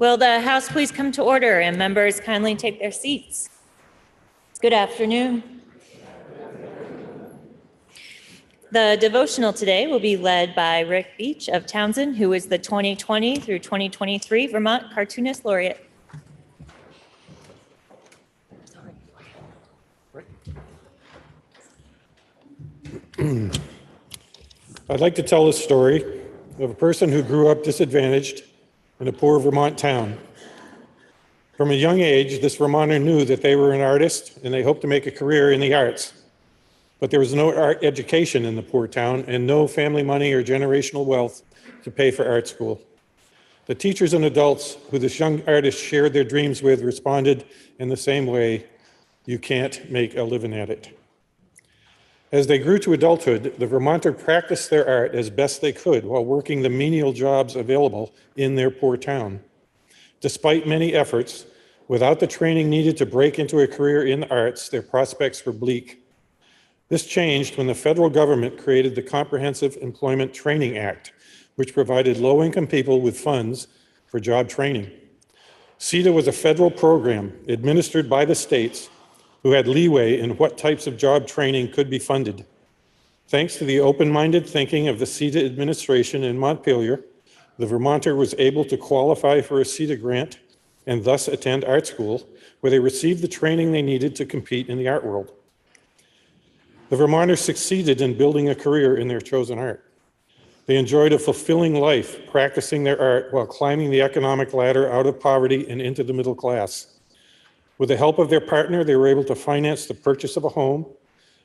Will the House please come to order and members kindly take their seats? Good afternoon. The devotional today will be led by Rick Beach of Townsend, who is the 2020 through 2023 Vermont Cartoonist Laureate. I'd like to tell a story of a person who grew up disadvantaged in a poor Vermont town. From a young age, this Vermonter knew that they were an artist and they hoped to make a career in the arts. But there was no art education in the poor town and no family money or generational wealth to pay for art school. The teachers and adults who this young artist shared their dreams with responded in the same way: you can't make a living at it. As they grew to adulthood, the Vermonter practiced their art as best they could while working the menial jobs available in their poor town. Despite many efforts, without the training needed to break into a career in the arts, their prospects were bleak. This changed when the federal government created the Comprehensive Employment Training Act, which provided low-income people with funds for job training. CETA was a federal program administered by the states who had leeway in what types of job training could be funded. Thanks to the open-minded thinking of the CETA administration in Montpelier, the Vermonter was able to qualify for a CETA grant and thus attend art school, where they received the training they needed to compete in the art world. The Vermonters succeeded in building a career in their chosen art. They enjoyed a fulfilling life practicing their art while climbing the economic ladder out of poverty and into the middle class. With the help of their partner, they were able to finance the purchase of a home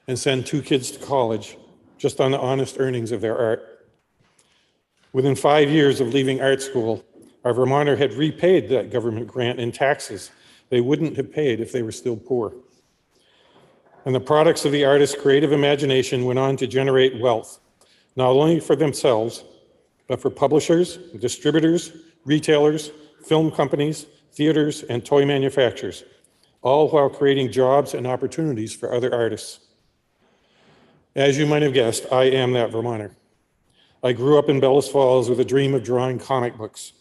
and send 2 kids to college just on the honest earnings of their art. Within 5 years of leaving art school, our Vermonter had repaid that government grant in taxes they wouldn't have paid if they were still poor. And the products of the artist's creative imagination went on to generate wealth, not only for themselves, but for publishers, distributors, retailers, film companies, theaters, and toy manufacturers, all while creating jobs and opportunities for other artists. As you might have guessed, I am that Vermonter. I grew up in Bellows Falls with a dream of drawing comic books,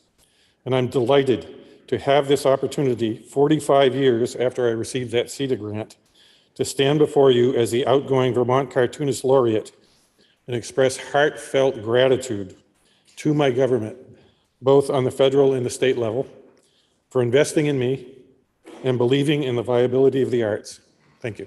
and I'm delighted to have this opportunity 45 years after I received that CETA grant to stand before you as the outgoing Vermont Cartoonist Laureate and express heartfelt gratitude to my government, both on the federal and the state level, for investing in me and believing in the viability of the arts. Thank you.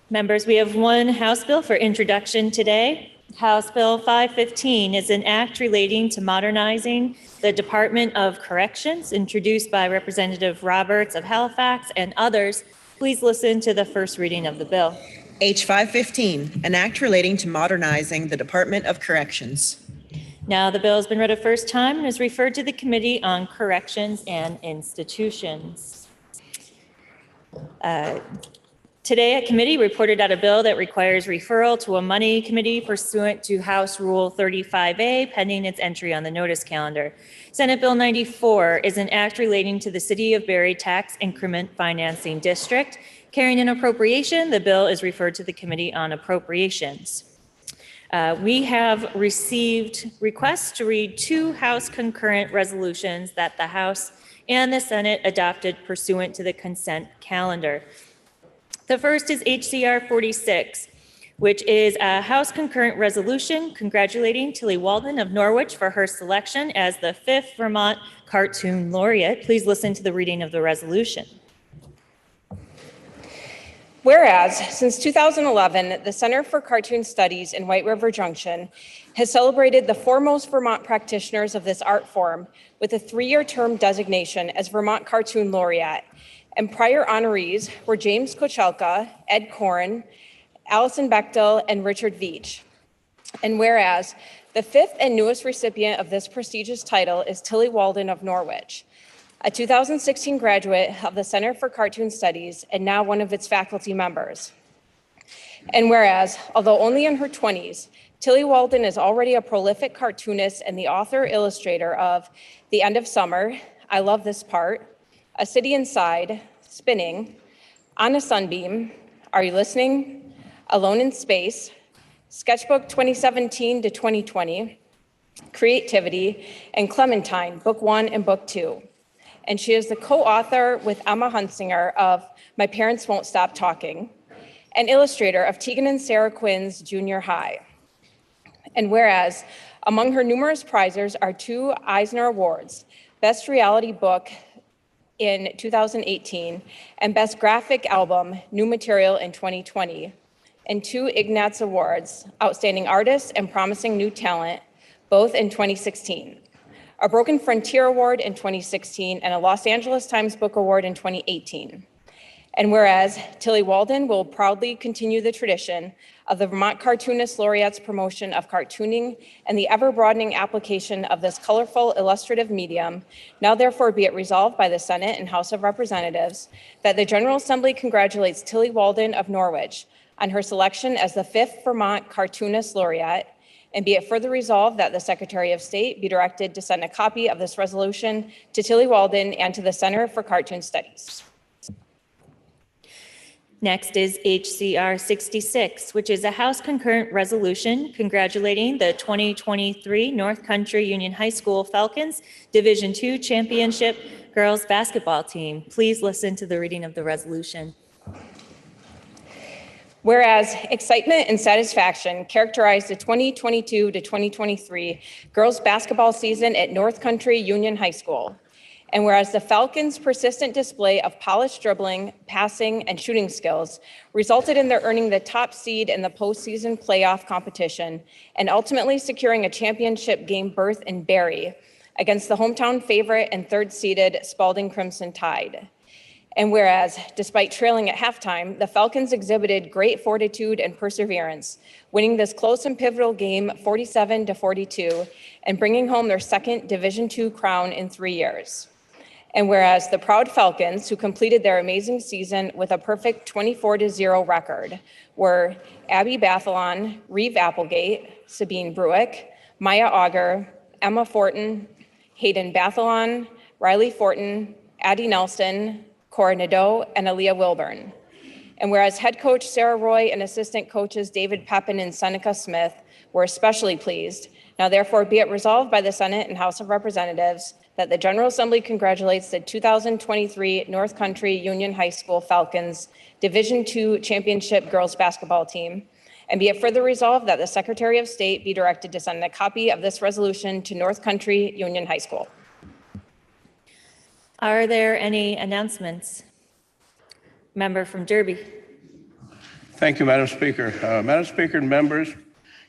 Members, we have one House bill for introduction today. House Bill 515 is an act relating to modernizing the Department of Corrections, introduced by Representative Roberts of Halifax and others. Please listen to the first reading of the bill. H 515, an act relating to modernizing the Department of Corrections. Now the bill has been read a first time and is referred to the Committee on Corrections and Institutions. Today, a committee reported out a bill that requires referral to a money committee pursuant to House Rule 35A, pending its entry on the notice calendar. Senate Bill 94 is an act relating to the City of Barre Tax Increment Financing District. Carrying an appropriation, the bill is referred to the Committee on Appropriations. We have received requests to read 2 House concurrent resolutions that the House and the Senate adopted pursuant to the consent calendar. The first is HCR 46, which is a House concurrent resolution congratulating Tilly Walden of Norwich for her selection as the 5th Vermont Cartoon Laureate. Please listen to the reading of the resolution. Whereas, since 2011, the Center for Cartoon Studies in White River Junction has celebrated the foremost Vermont practitioners of this art form with a 3-year term designation as Vermont Cartoon Laureate. And prior honorees were James Kochelka, Ed Koren, Allison Bechtel, and Richard Veach. And whereas the 5th and newest recipient of this prestigious title is Tilly Walden of Norwich, a 2016 graduate of the Center for Cartoon Studies and now one of its faculty members. And whereas, although only in her 20s, Tilly Walden is already a prolific cartoonist and the author-illustrator of The End of Summer, I Love This Part, A City Inside, Spinning, On a Sunbeam, Are You Listening?, Alone in Space, Sketchbook 2017 to 2020, Creativity, and Clementine, Book 1 and Book 2. And she is the co-author with Emma Hunsinger of My Parents Won't Stop Talking, and illustrator of Tegan and Sarah Quinn's Junior High. And whereas among her numerous prizes are 2 Eisner Awards, Best Reality Book in 2018 and Best Graphic Album, New Material in 2020, and 2 Ignatz Awards, Outstanding Artist and Promising New Talent, both in 2016, a Broken Frontier Award in 2016, and a Los Angeles Times Book Award in 2018. And whereas Tilly Walden will proudly continue the tradition of the Vermont Cartoonist Laureate's promotion of cartooning and the ever-broadening application of this colorful illustrative medium, now therefore be it resolved by the Senate and House of Representatives that the General Assembly congratulates Tilly Walden of Norwich on her selection as the 5th Vermont Cartoonist Laureate, and be it further resolved that the Secretary of State be directed to send a copy of this resolution to Tilly Walden and to the Center for Cartoon Studies. Next is HCR 66, which is a House concurrent resolution congratulating the 2023 North Country Union High School Falcons Division II Championship Girls Basketball Team. Please listen to the reading of the resolution. Whereas excitement and satisfaction characterized the 2022 to 2023 girls basketball season at North Country Union High School. And whereas the Falcons' persistent display of polished dribbling, passing, and shooting skills resulted in their earning the top seed in the postseason playoff competition and ultimately securing a championship game berth in Barrie against the hometown favorite and third-seeded Spalding Crimson Tide. And whereas, despite trailing at halftime, the Falcons exhibited great fortitude and perseverance, winning this close and pivotal game 47-42 and bringing home their second Division II crown in 3 years. And whereas the proud Falcons, who completed their amazing season with a perfect 24-0 record, were Abby Bathalon, Reeve Applegate, Sabine Bruick, Maya Auger, Emma Fortin, Hayden Bathalon, Riley Fortin, Addie Nelson, Cora Nadeau, and Aaliyah Wilburn. And whereas head coach Sarah Roy and assistant coaches David Pepin and Seneca Smith were especially pleased, now therefore be it resolved by the Senate and House of Representatives that the General Assembly congratulates the 2023 North Country Union High School Falcons Division II Championship Girls Basketball Team, and be it further resolved that the Secretary of State be directed to send a copy of this resolution to North Country Union High School. Are there any announcements? Member from Derby. Thank you, Madam Speaker. Madam Speaker and members,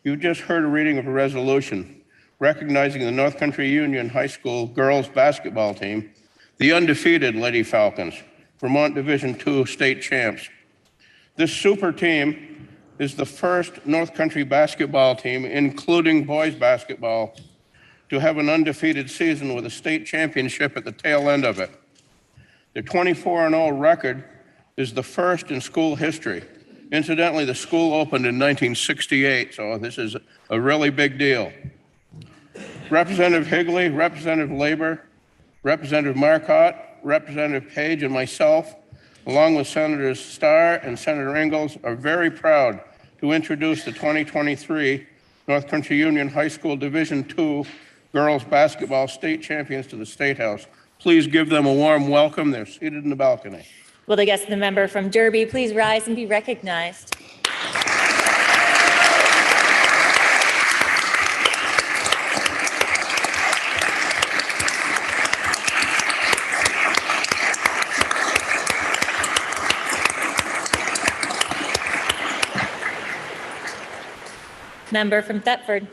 you just heard a reading of a resolution recognizing the North Country Union High School girls basketball team, the undefeated Lady Falcons, Vermont Division II state champs. This super team is the first North Country basketball team, including boys basketball, to have an undefeated season with a state championship at the tail end of it. The 24-0 record is the first in school history. Incidentally, the school opened in 1968, so this is a really big deal. Representative Higley, Representative Labor, Representative Marcotte, Representative Page, and myself, along with Senators Starr and Senator Ingalls, are very proud to introduce the 2023 North Country Union High School Division II girls basketball state champions to the State House. Please give them a warm welcome. They're seated in the balcony. Will the guest and the member from Derby please rise and be recognized? Member from Thetford.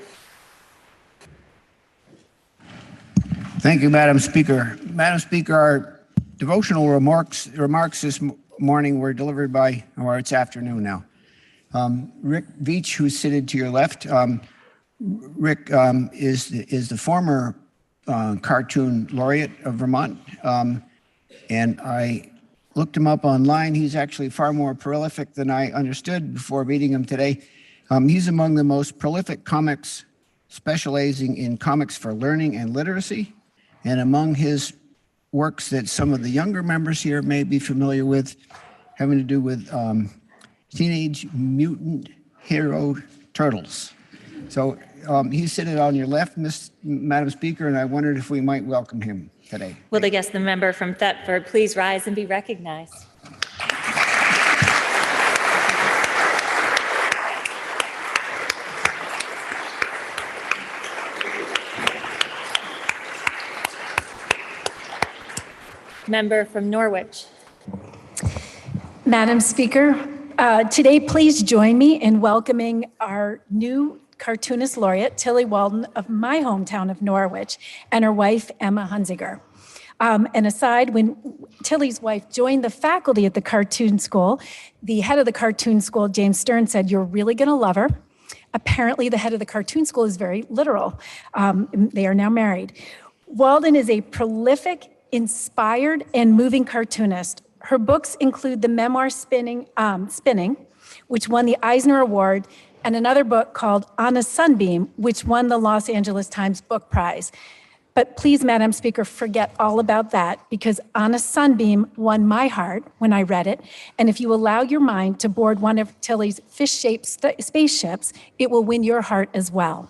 Thank you, Madam Speaker. Madam Speaker, our devotional remarks this morning were delivered by, or it's afternoon now. Rick Veach, who's seated to your left. Rick is the former cartoon laureate of Vermont, and I looked him up online. He's actually far more prolific than I understood before meeting him today. He's among the most prolific comics, specializing in comics for learning and literacy. And among his works that some of the younger members here may be familiar with, having to do with Teenage Mutant Hero Turtles. So he's sitting on your left, Madam Speaker, and I wondered if we might welcome him today. Will the guest member from Thetford please rise and be recognized? Member from Norwich. Madam Speaker, today please join me in welcoming our new cartoonist laureate, Tilly Walden of my hometown of Norwich, and her wife, Emma Hunziger. And aside, when Tilly's wife joined the faculty at the cartoon school, the head of the cartoon school, James Stern, said, "You're really going to love her." Apparently, the head of the cartoon school is very literal. They are now married. Walden is a prolific, inspired, and moving cartoonist. Her books include the memoir Spinning, which won the Eisner Award, and another book called On a Sunbeam, which won the Los Angeles Times Book Prize. But please, Madam Speaker, forget all about that, because On a Sunbeam won my heart when I read it. And if you allow your mind to board one of Tilly's fish-shaped spaceships, it will win your heart as well.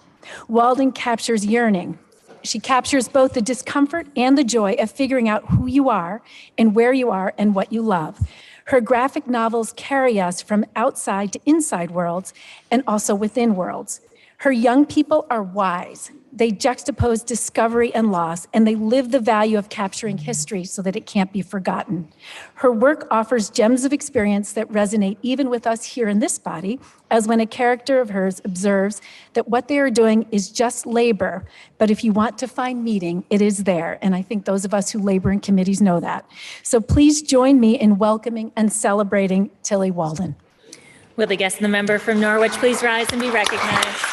Walden captures yearning. She captures both the discomfort and the joy of figuring out who you are and where you are and what you love. Her graphic novels carry us from outside to inside worlds and also within worlds. Her young people are wise. They juxtapose discovery and loss, and they live the value of capturing history so that it can't be forgotten. Her work offers gems of experience that resonate even with us here in this body, as when a character of hers observes that what they are doing is just labor, but if you want to find meaning, it is there. And I think those of us who labor in committees know that. So please join me in welcoming and celebrating Tilly Walden. Will the guest and the member from Norwich please rise and be recognized?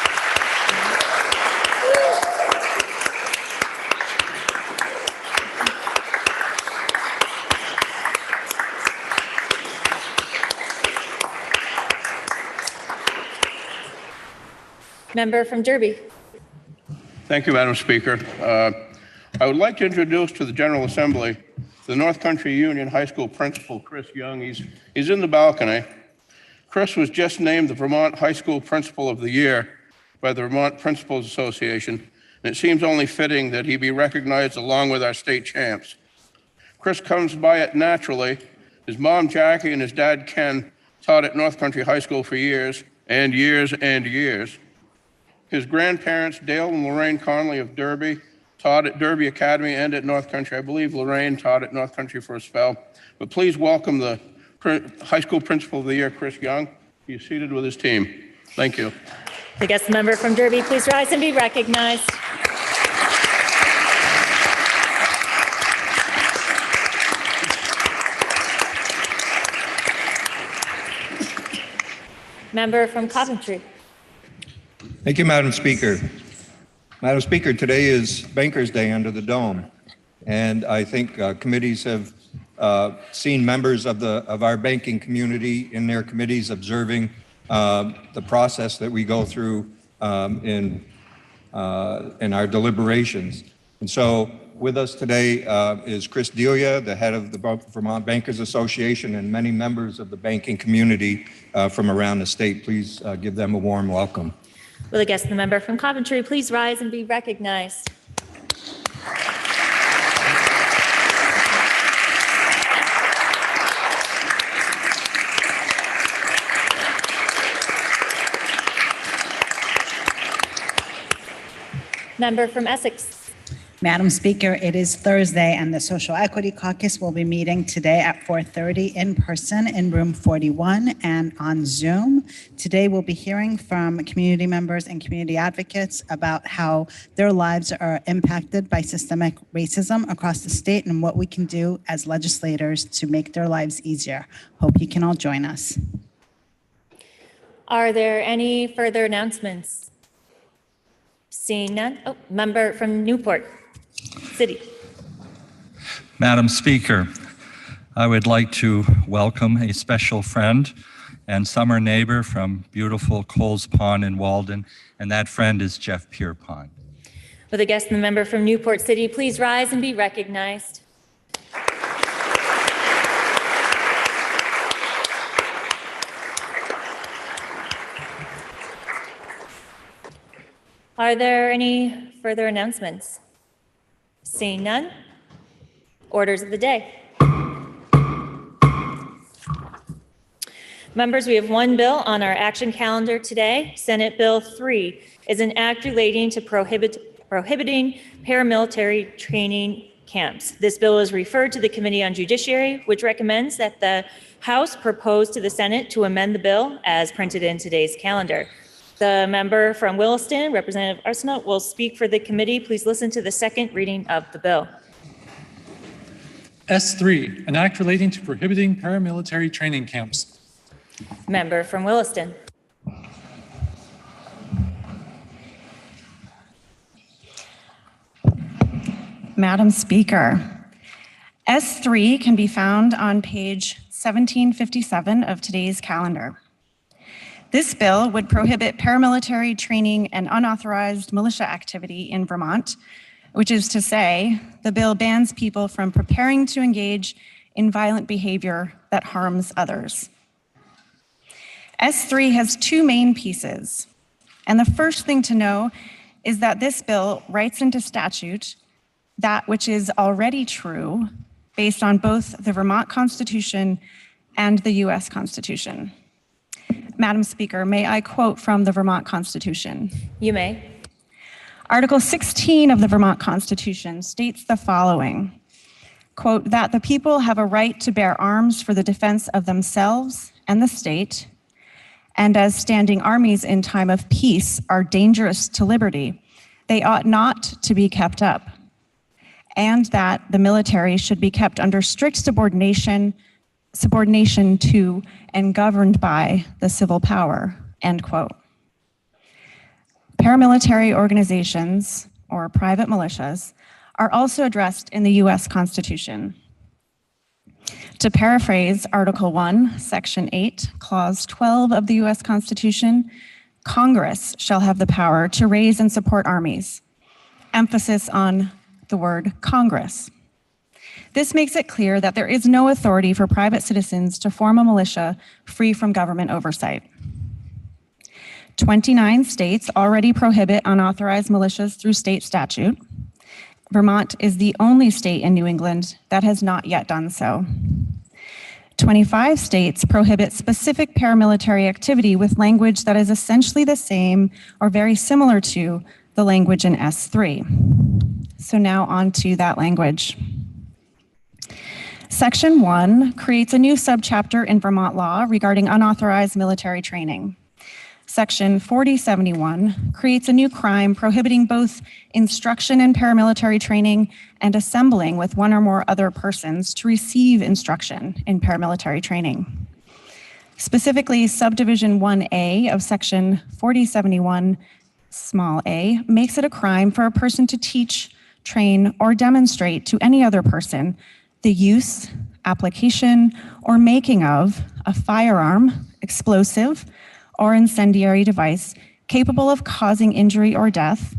Member from Derby. Thank you, Madam Speaker. I would like to introduce to the General Assembly the North Country Union High School principal, Chris Young. He's in the balcony. Chris was just named the Vermont High School Principal of the Year by the Vermont Principals Association, and it seems only fitting that he be recognized along with our state champs. Chris comes by it naturally. His mom, Jackie, and his dad, Ken, taught at North Country High School for years and years and years. His grandparents, Dale and Lorraine Conley of Derby, taught at Derby Academy and at North Country. I believe Lorraine taught at North Country for a spell. But please welcome the High School Principal of the Year, Chris Young. He's seated with his team. Thank you. The guest member from Derby, please rise and be recognized. Member from Coventry. Thank you, Madam Speaker. Madam Speaker, today is Bankers' Day under the dome, and I think committees have seen members of our banking community in their committees observing the process that we go through in our deliberations. And so with us today is Chris Delia, the head of the Vermont Bankers Association, and many members of the banking community from around the state. Please give them a warm welcome. Will the guest and the member from Coventry please rise and be recognized? Member from Essex. Madam Speaker, it is Thursday, and the Social Equity Caucus will be meeting today at 4:30 in person in room 41 and on Zoom. Today, we'll be hearing from community members and community advocates about how their lives are impacted by systemic racism across the state and what we can do as legislators to make their lives easier. Hope you can all join us. Are there any further announcements? Seeing none. Oh, member from Newport City. Madam Speaker, I would like to welcome a special friend and summer neighbor from beautiful Coles Pond in Walden, and that friend is Jeff Pierpont. Will the guest and the member from Newport City please rise and be recognized? Are there any further announcements? Seeing none. Orders of the day. Members, we have one bill on our action calendar today. Senate Bill 3 is an act relating to prohibiting paramilitary training camps. This bill is referred to the Committee on Judiciary, which recommends that the House propose to the Senate to amend the bill as printed in today's calendar. The member from Williston, Representative Arsenault, will speak for the committee. Please listen to the second reading of the bill. S3, an act relating to prohibiting paramilitary training camps. Member from Williston. Madam Speaker, S3 can be found on page 1757 of today's calendar. This bill would prohibit paramilitary training and unauthorized militia activity in Vermont, which is to say, the bill bans people from preparing to engage in violent behavior that harms others. S3 has two main pieces, and the first thing to know is that this bill writes into statute that which is already true based on both the Vermont Constitution and the US Constitution. Madam Speaker, may I quote from the Vermont Constitution? You may. Article 16 of the Vermont Constitution states the following, quote, that the people have a right to bear arms for the defense of themselves and the state, and as standing armies in time of peace are dangerous to liberty, they ought not to be kept up, and that the military should be kept under strict subordination to and governed by the civil power, end quote. Paramilitary organizations, or private militias, are also addressed in the US Constitution. To paraphrase Article 1, Section 8, Clause 12 of the US Constitution, Congress shall have the power to raise and support armies. Emphasis on the word Congress. This makes it clear that there is no authority for private citizens to form a militia free from government oversight. 29 states already prohibit unauthorized militias through state statute. Vermont is the only state in New England that has not yet done so. 25 states prohibit specific paramilitary activity with language that is essentially the same or very similar to the language in S3. So now on to that language. Section 1 creates a new subchapter in Vermont law regarding unauthorized military training. Section 4071 creates a new crime prohibiting both instruction in paramilitary training and assembling with one or more other persons to receive instruction in paramilitary training. Specifically, subdivision 1A of section 4071 small a makes it a crime for a person to teach, train, or demonstrate to any other person the use, application, or making of a firearm, explosive, or incendiary device capable of causing injury or death,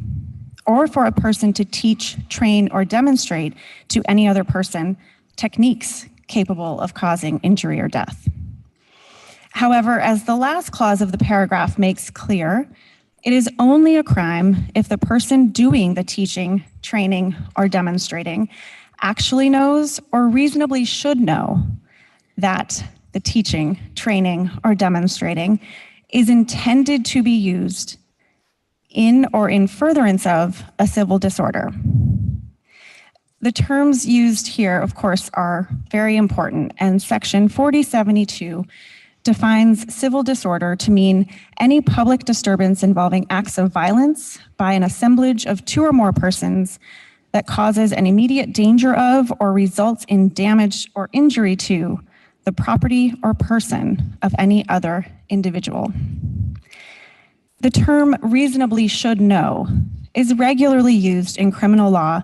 or for a person to teach, train, or demonstrate to any other person techniques capable of causing injury or death. However, as the last clause of the paragraph makes clear, it is only a crime if the person doing the teaching, training, or demonstrating actually knows or reasonably should know that the teaching, training, or demonstrating is intended to be used in or in furtherance of a civil disorder. The terms used here, of course, are very important, and section 4072 defines civil disorder to mean any public disturbance involving acts of violence by an assemblage of two or more persons that causes an immediate danger of or results in damage or injury to the property or person of any other individual. The term reasonably should know is regularly used in criminal law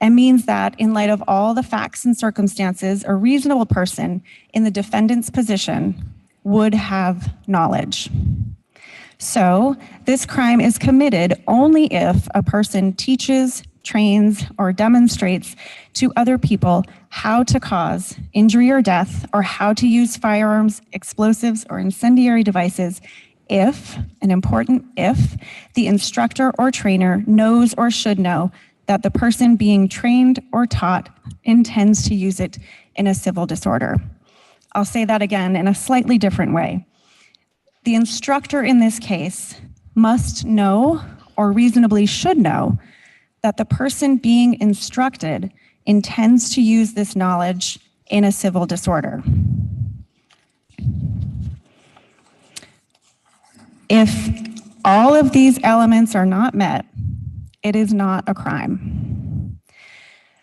and means that in light of all the facts and circumstances, a reasonable person in the defendant's position would have knowledge. So this crime is committed only if a person teaches, trains, or demonstrates to other people how to cause injury or death, or how to use firearms, explosives, or incendiary devices if, an important if, the instructor or trainer knows or should know that the person being trained or taught intends to use it in a civil disorder. I'll say that again in a slightly different way. The instructor in this case must know or reasonably should know that the person being instructed intends to use this knowledge in a civil disorder. If all of these elements are not met, it is not a crime.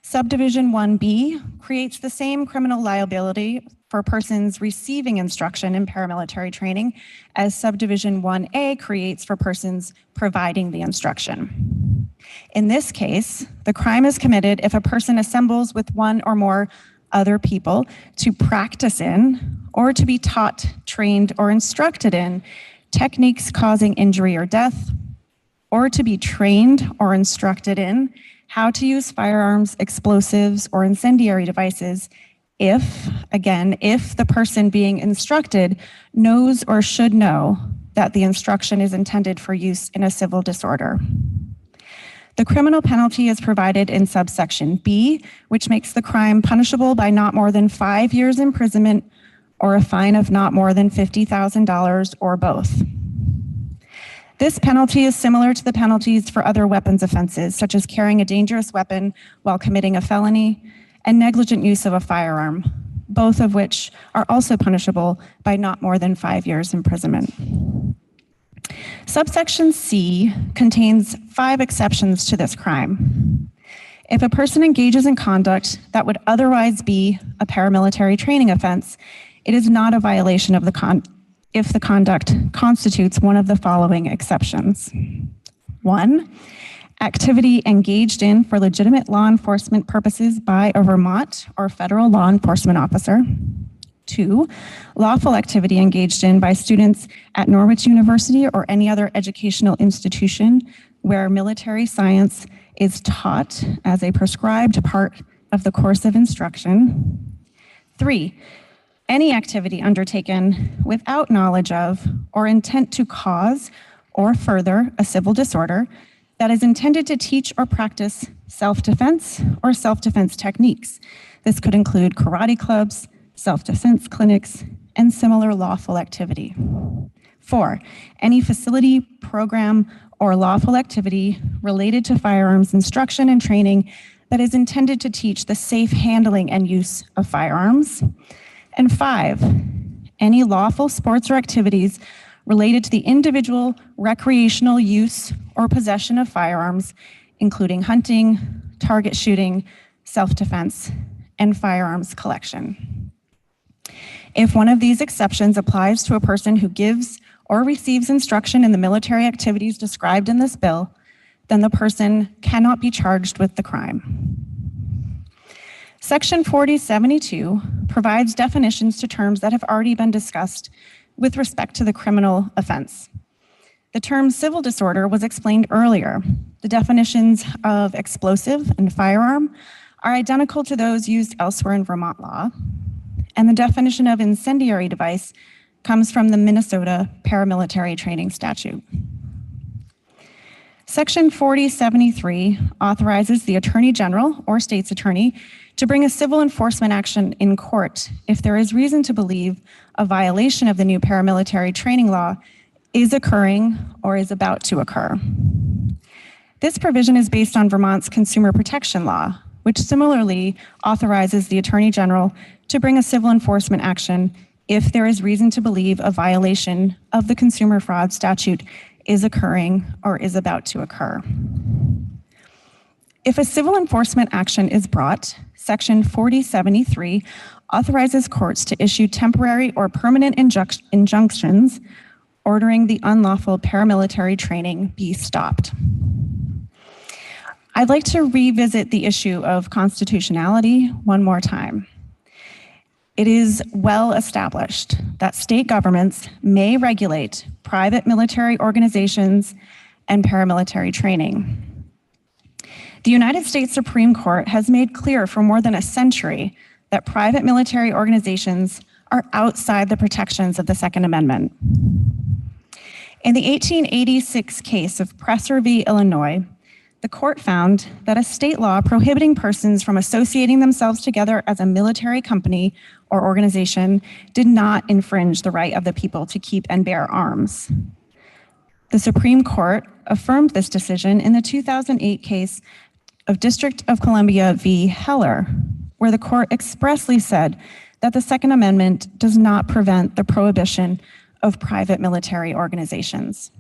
Subdivision 1B creates the same criminal liability for persons receiving instruction in paramilitary training as Subdivision 1A creates for persons providing the instruction. In this case, the crime is committed if a person assembles with one or more other people to practice in or to be taught, trained, or instructed in techniques causing injury or death, or to be trained or instructed in how to use firearms, explosives, or incendiary devices if, again, if the person being instructed knows or should know that the instruction is intended for use in a civil disorder. The criminal penalty is provided in subsection B, which makes the crime punishable by not more than 5 years imprisonment or a fine of not more than $50,000 or both. This penalty is similar to the penalties for other weapons offenses, such as carrying a dangerous weapon while committing a felony and negligent use of a firearm, both of which are also punishable by not more than 5 years imprisonment. Subsection C contains 5 exceptions to this crime. If a person engages in conduct that would otherwise be a paramilitary training offense, it is not a violation of if the conduct constitutes one of the following exceptions. 1, activity engaged in for legitimate law enforcement purposes by a Vermont or federal law enforcement officer. 2, lawful activity engaged in by students at Norwich University or any other educational institution where military science is taught as a prescribed part of the course of instruction. 3, any activity undertaken without knowledge of or intent to cause or further a civil disorder that is intended to teach or practice self-defense or self-defense techniques. This could include karate clubs, self-defense clinics, and similar lawful activity. 4, any facility, program, or lawful activity related to firearms instruction and training that is intended to teach the safe handling and use of firearms. And 5, any lawful sports or activities related to the individual recreational use or possession of firearms, including hunting, target shooting, self-defense, and firearms collection. If one of these exceptions applies to a person who gives or receives instruction in the military activities described in this bill, then the person cannot be charged with the crime. Section 4072 provides definitions to terms that have already been discussed with respect to the criminal offense. The term civil disorder was explained earlier. The definitions of explosive and firearm are identical to those used elsewhere in Vermont law, and the definition of incendiary device comes from the Minnesota Paramilitary Training Statute. Section 4073 authorizes the Attorney General or State's Attorney to bring a civil enforcement action in court if there is reason to believe a violation of the new paramilitary training law is occurring or is about to occur. This provision is based on Vermont's consumer protection law, which similarly authorizes the Attorney General to bring a civil enforcement action if there is reason to believe a violation of the consumer fraud statute is occurring or is about to occur. If a civil enforcement action is brought, Section 4073 authorizes courts to issue temporary or permanent injunctions ordering the unlawful paramilitary training be stopped. I'd like to revisit the issue of constitutionality one more time. It is well established that state governments may regulate private military organizations and paramilitary training. The United States Supreme Court has made clear for more than a century that private military organizations are outside the protections of the Second Amendment. In the 1886 case of Presser v. Illinois, the court found that a state law prohibiting persons from associating themselves together as a military company or organization did not infringe the right of the people to keep and bear arms. The Supreme Court affirmed this decision in the 2008 case of District of Columbia v. Heller, where the court expressly said that the Second Amendment does not prevent the prohibition of private military organizations.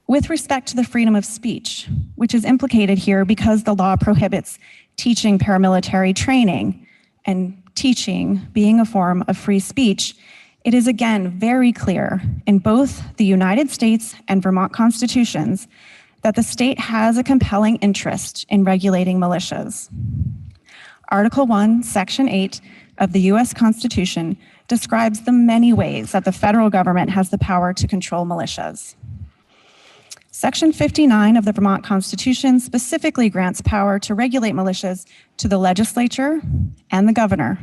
With respect to the freedom of speech, which is implicated here because the law prohibits teaching paramilitary training, and teaching being a form of free speech, it is again very clear in both the United States and Vermont constitutions that the state has a compelling interest in regulating militias. Article 1, Section 8 of the U.S. Constitution describes the many ways that the federal government has the power to control militias. Section 59 of the Vermont Constitution specifically grants power to regulate militias to the legislature and the governor.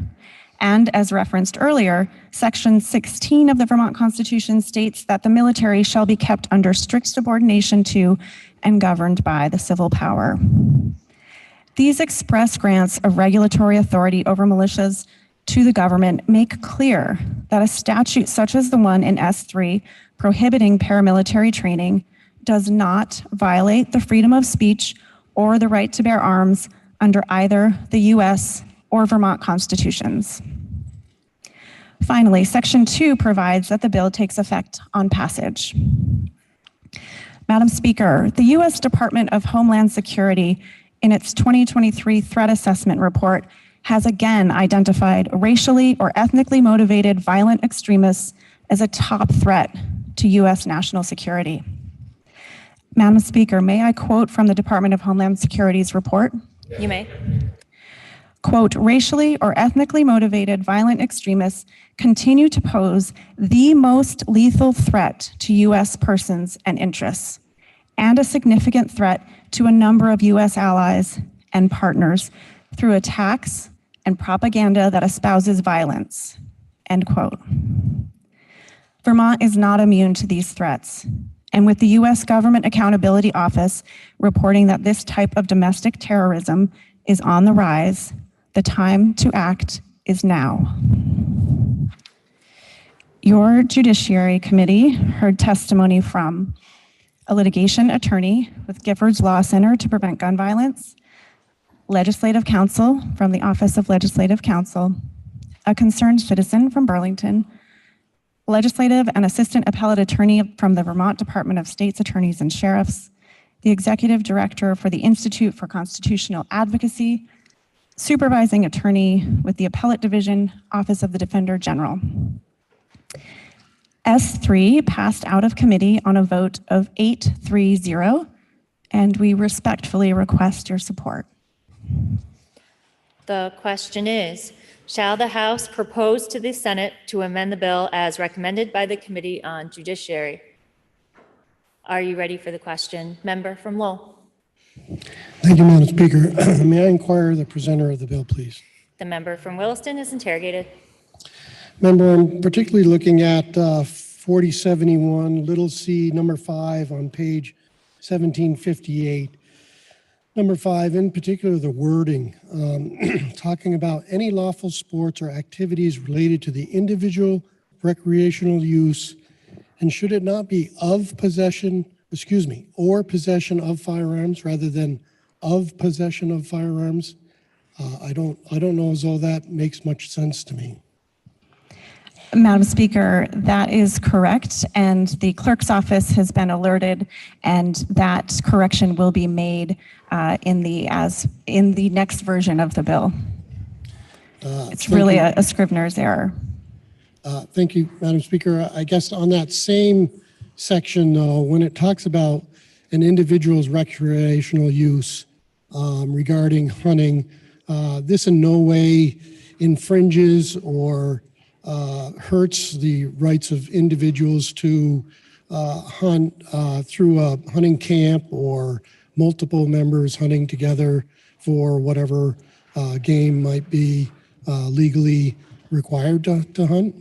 And as referenced earlier, Section 16 of the Vermont Constitution states that the military shall be kept under strict subordination to and governed by the civil power. These express grants of regulatory authority over militias to the government make clear that a statute such as the one in S3 prohibiting paramilitary training does not violate the freedom of speech or the right to bear arms under either the U.S. or Vermont constitutions. Finally, Section 2 provides that the bill takes effect on passage. Madam Speaker, the U.S. Department of Homeland Security, in its 2023 Threat Assessment Report, has again identified racially or ethnically motivated violent extremists as a top threat to U.S. national security. Madam Speaker, may I quote from the Department of Homeland Security's report? You may. Quote, racially or ethnically motivated violent extremists continue to pose the most lethal threat to U.S. persons and interests, and a significant threat to a number of U.S. allies and partners through attacks and propaganda that espouses violence, end quote. Vermont is not immune to these threats. And with the U.S. Government Accountability Office reporting that this type of domestic terrorism is on the rise, the time to act is now. Your Judiciary Committee heard testimony from a litigation attorney with Giffords Law Center to Prevent Gun Violence, legislative counsel from the Office of Legislative Counsel, a concerned citizen from Burlington, legislative and assistant appellate attorney from the Vermont Department of State's Attorneys and Sheriffs, the executive director for the Institute for Constitutional Advocacy, supervising attorney with the Appellate Division, Office of the Defender General. S3 passed out of committee on a vote of 8-3-0, and we respectfully request your support. The question is, shall the House propose to the Senate to amend the bill as recommended by the Committee on Judiciary? Are you ready for the question? Member from Lowell. Thank you, Madam Speaker. May I inquire the presenter of the bill, please? The member from Williston is interrogated. Member, I'm particularly looking at 4071, little c, number 5 on page 1758. Number 5, in particular, the wording, talking about any lawful sports or activities related to the individual recreational use, and should it not be of possession, or possession of firearms rather than of possession of firearms? I don't know as though that makes much sense to me. Madam Speaker, that is correct, and the clerk's office has been alerted, and that correction will be made in the next version of the bill. It's really a Scrivener's error. Thank you, Madam Speaker. I guess on that same section, when it talks about an individual's recreational use regarding hunting, this in no way infringes or hurts the rights of individuals to hunt through a hunting camp or multiple members hunting together for whatever game might be legally required to hunt?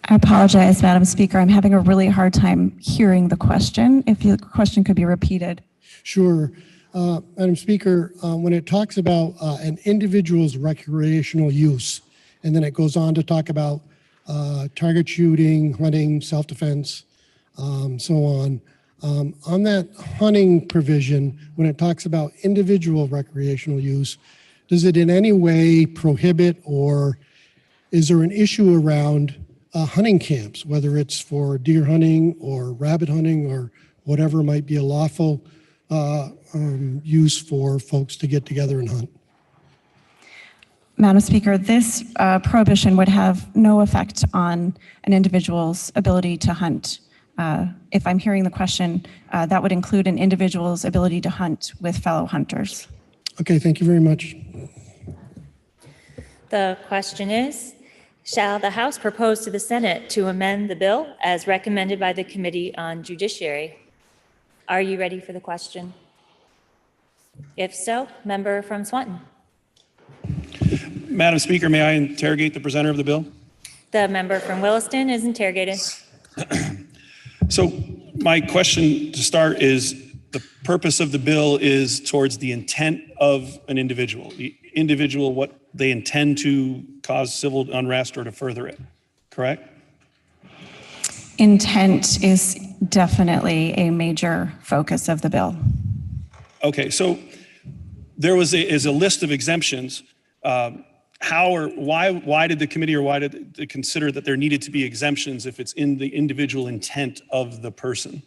I apologize, Madam Speaker. I'm having a really hard time hearing the question. If the question could be repeated. Sure. Madam Speaker, when it talks about an individual's recreational use, and then it goes on to talk about target shooting, hunting, self-defense, so on. On that hunting provision, when it talks about individual recreational use, does it in any way prohibit, or is there an issue around hunting camps, whether it's for deer hunting or rabbit hunting or whatever might be a lawful use for folks to get together and hunt? Madam Speaker, this prohibition would have no effect on an individual's ability to hunt. If I'm hearing the question, that would include an individual's ability to hunt with fellow hunters. Okay, thank you very much. The question is, shall the House propose to the Senate to amend the bill as recommended by the Committee on Judiciary? Are you ready for the question? If so, member from Swanton. Madam Speaker, may I interrogate the presenter of the bill? The member from Williston is interrogated. So my question to start is, the purpose of the bill is towards the intent of an individual. The individual, what they intend to cause civil unrest or to further it, correct? Intent is definitely a major focus of the bill. Okay, so there is a list of exemptions. How or why did the committee, or why did they consider that there needed to be exemptions if it's in the individual intent of the person?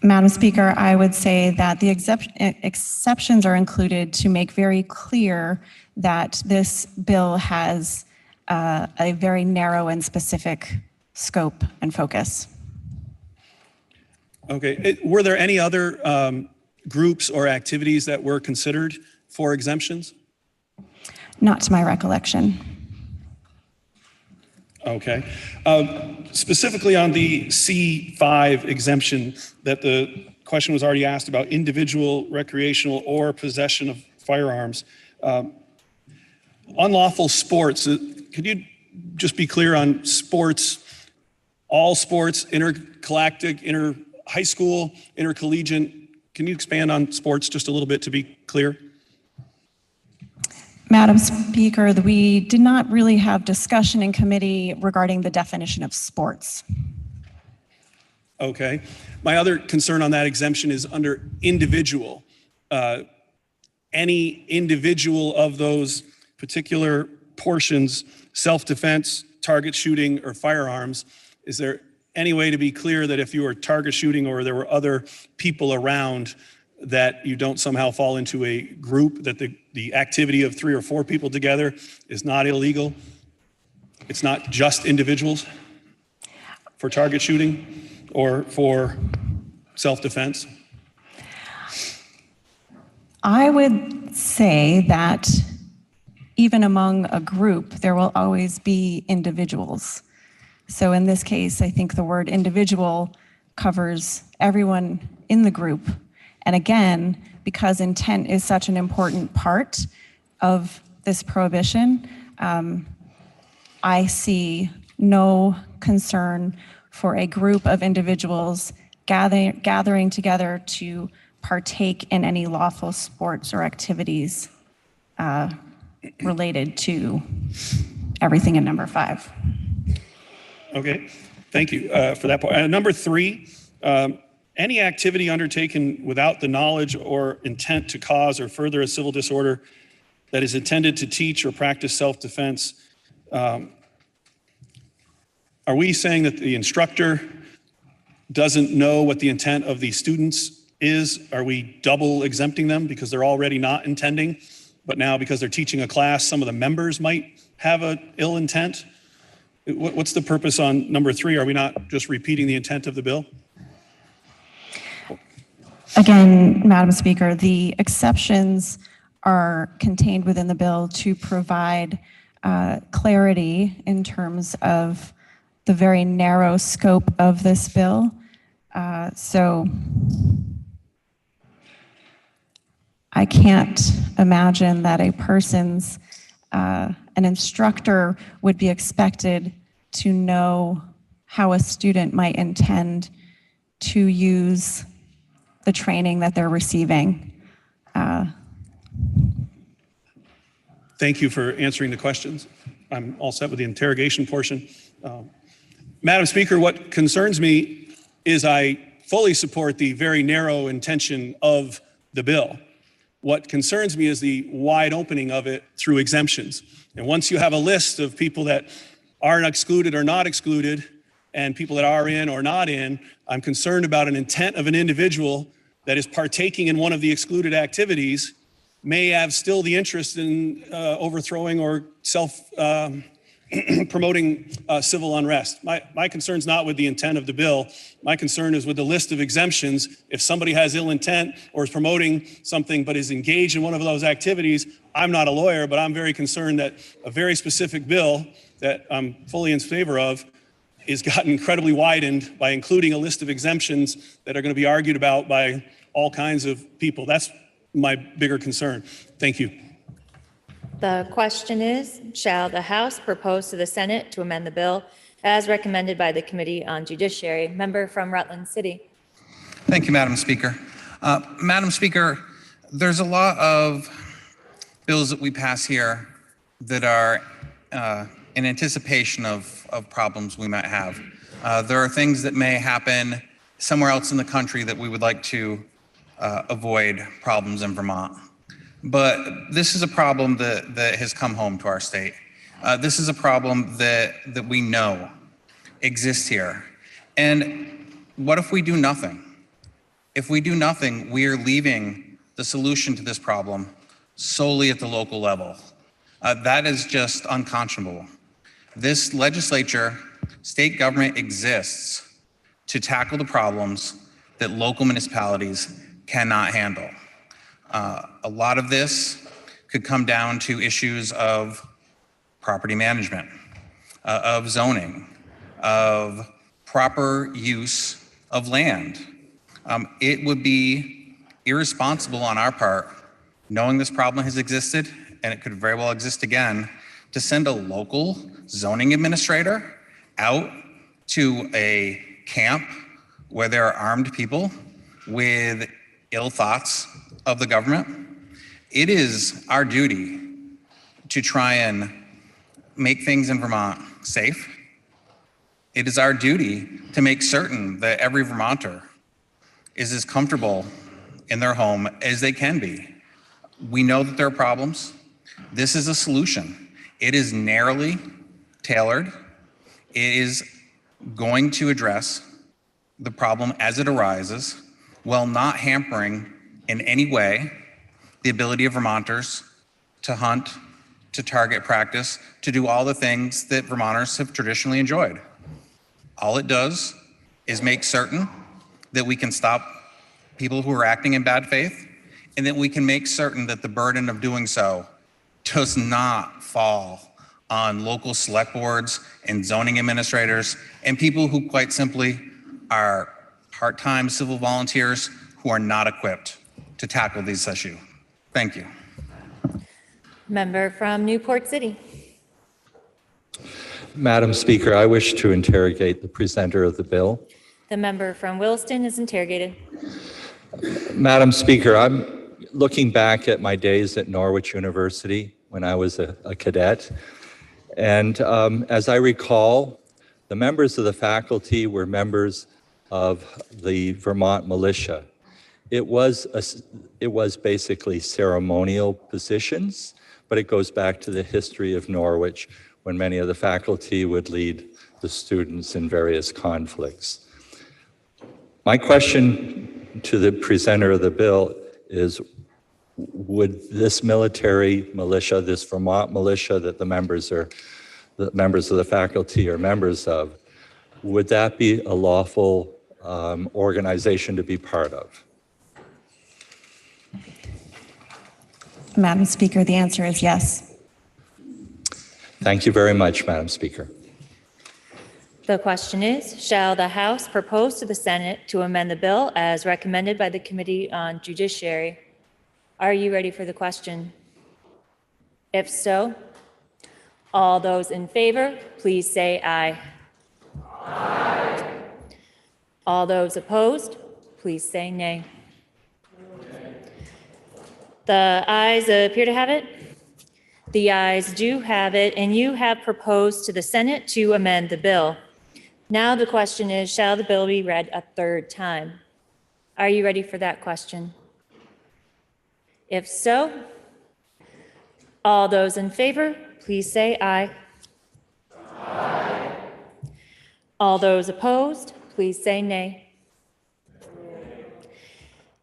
Madam Speaker, I would say that the exceptions are included to make very clear that this bill has a very narrow and specific scope and focus. Okay, were there any other groups or activities that were considered for exemptions? Not to my recollection. Okay. Specifically on the C5 exemption that the question was already asked about, individual, recreational, or possession of firearms. Unlawful sports, could you just be clear on sports, all sports, intergalactic, high school, intercollegiate? Can you expand on sports just a little bit to be clear? Madam Speaker, we did not really have discussion in committee regarding the definition of sports. Okay. My other concern on that exemption is under individual. Any individual of those particular portions, self-defense, target shooting, or firearms, is there any way to be clear that if you were target shooting or there were other people around, that you don't somehow fall into a group, that the activity of 3 or 4 people together is not illegal? It's not just individuals for target shooting or for self-defense? I would say that even among a group, there will always be individuals. So in this case, I think the word individual covers everyone in the group. And again, because intent is such an important part of this prohibition, I see no concern for a group of individuals gathering together to partake in any lawful sports or activities related to everything in number 5. Okay, thank you for that point. Number 3, any activity undertaken without the knowledge or intent to cause or further a civil disorder that is intended to teach or practice self-defense. Are we saying that the instructor doesn't know what the intent of the students is? Are we double exempting them because they're already not intending, but now because they're teaching a class, some of the members might have an ill intent? What's the purpose on number 3? Are we not just repeating the intent of the bill? Again, Madam Speaker, the exceptions are contained within the bill to provide clarity in terms of the very narrow scope of this bill. So I can't imagine that a person's an instructor would be expected to know how a student might intend to use the training that they're receiving. Thank you for answering the questions. I'm all set with the interrogation portion. Madam Speaker, what concerns me is I fully support the very narrow intention of the bill. What concerns me is the wide opening of it through exemptions. And once you have a list of people that aren't excluded or not excluded, and people that are in or not in, I'm concerned about an intent of an individual that is partaking in one of the excluded activities may have still the interest in overthrowing or promoting civil unrest. My concern's not with the intent of the bill. My concern is with the list of exemptions. If somebody has ill intent or is promoting something but is engaged in one of those activities, I'm not a lawyer, but I'm very concerned that a very specific bill that I'm fully in favor of is gotten incredibly widened by including a list of exemptions that are going to be argued about by all kinds of people. That's my bigger concern. Thank you. The question is, shall the House propose to the Senate to amend the bill as recommended by the Committee on Judiciary? Member from Rutland City. Thank you, Madam Speaker. Madam Speaker, there's a lot of bills that we pass here that are in anticipation of problems we might have. There are things that may happen somewhere else in the country that we would like to avoid problems in Vermont. But this is a problem that has come home to our state. This is a problem that we know exists here. And what if we do nothing? If we do nothing, we are leaving the solution to this problem solely at the local level. That is just unconscionable. This legislature, state government exists to tackle the problems that local municipalities cannot handle. A lot of this could come down to issues of property management, of zoning, of proper use of land. It would be irresponsible on our part, knowing this problem has existed, and it could very well exist again, to send a local zoning administrator out to a camp where there are armed people with ill thoughts of the government. It is our duty to try and make things in Vermont safe. It is our duty to make certain that every Vermonter is as comfortable in their home as they can be. We know that there are problems. This is a solution. It is narrowly tailored. It is going to address the problem as it arises while not hampering in any way the ability of Vermonters to hunt, to target practice, to do all the things that Vermonters have traditionally enjoyed. All it does is make certain that we can stop people who are acting in bad faith, and that we can make certain that the burden of doing so does not fall on local select boards and zoning administrators and people who quite simply are part-time civil volunteers who are not equipped to tackle this issue. Thank you. Member from Newport City. Madam Speaker, I wish to interrogate the presenter of the bill. The member from Williston is interrogated. Madam Speaker, I'm looking back at my days at Norwich University when I was a cadet. And as I recall, the members of the faculty were members of the Vermont militia. It was basically ceremonial positions, but it goes back to the history of Norwich when many of the faculty would lead the students in various conflicts. My question to the presenter of the bill is, would this military militia, this Vermont militia that the members of the faculty are members of, would that be a lawful organization to be part of? Madam Speaker, the answer is yes. Thank you very much, Madam Speaker. The question is, shall the House propose to the Senate to amend the bill as recommended by the Committee on Judiciary? Are you ready for the question? If so, All those in favor, please say aye. All those opposed, please say nay. The ayes appear to have it. The ayes do have it, and you have proposed to the Senate to amend the bill. Now the question is, shall the bill be read a third time? Are you ready for that question? If so, all those in favor, please say aye. All those opposed, please say nay.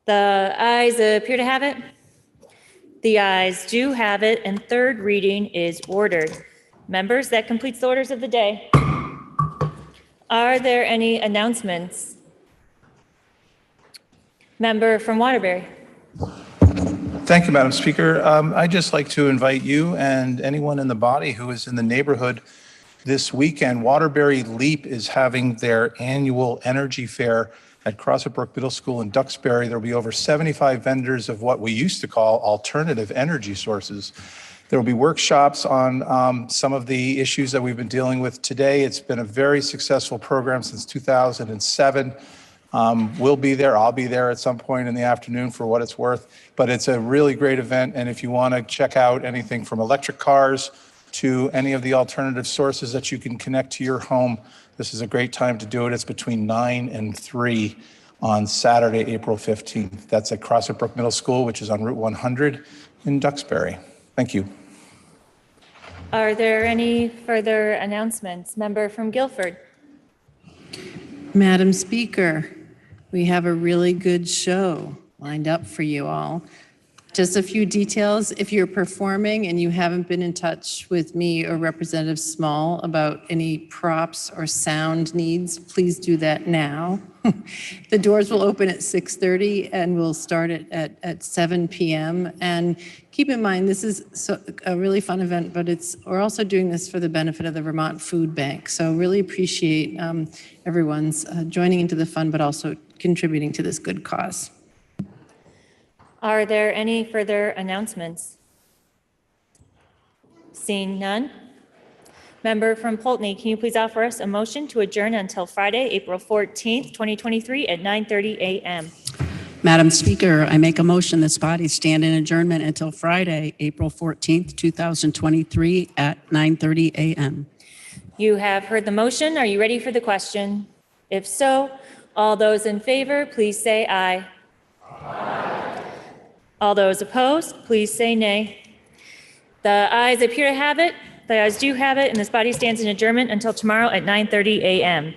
The ayes appear to have it. The ayes do have it, and third reading is ordered. Members, that completes the orders of the day. Are there any announcements? Member from Waterbury. Thank you, Madam Speaker. I'd just like to invite you and anyone in the body who is in the neighborhood this weekend. Waterbury LEAP is having their annual energy fair at Crossett Brook Middle School in Duxbury. There will be over 75 vendors of what we used to call alternative energy sources. There will be workshops on some of the issues that we've been dealing with today. It's been a very successful program since 2007. We'll be there. I'll be there at some point in the afternoon for what it's worth. But it's a really great event. And if you want to check out anything from electric cars to any of the alternative sources that you can connect to your home, this is a great time to do it. It's between 9 and 3 on Saturday, April 15th. That's at Crossett Brook Middle School, which is on Route 100 in Duxbury. Thank you. Are there any further announcements? Member from Guilford. Madam Speaker, we have a really good show lined up for you all. Just a few details. If you're performing and you haven't been in touch with me or Representative Small about any props or sound needs, please do that now. The doors will open at 6:30 and we'll start it at 7 p.m. And keep in mind, this is a really fun event, but we're also doing this for the benefit of the Vermont Food Bank. So really appreciate everyone's joining into the fun, but also contributing to this good cause. Are there any further announcements? Seeing none. Member from Poultney, can you please offer us a motion to adjourn until Friday, April 14th, 2023 at 9:30 a.m.? Madam Speaker, I make a motion this body stand in adjournment until Friday, April 14th, 2023 at 9:30 a.m. You have heard the motion. Are you ready for the question? If so, all those in favor, please say aye. All those opposed, please say nay. The ayes appear to have it. The ayes do have it, and this body stands in adjournment until tomorrow at 9:30 a.m.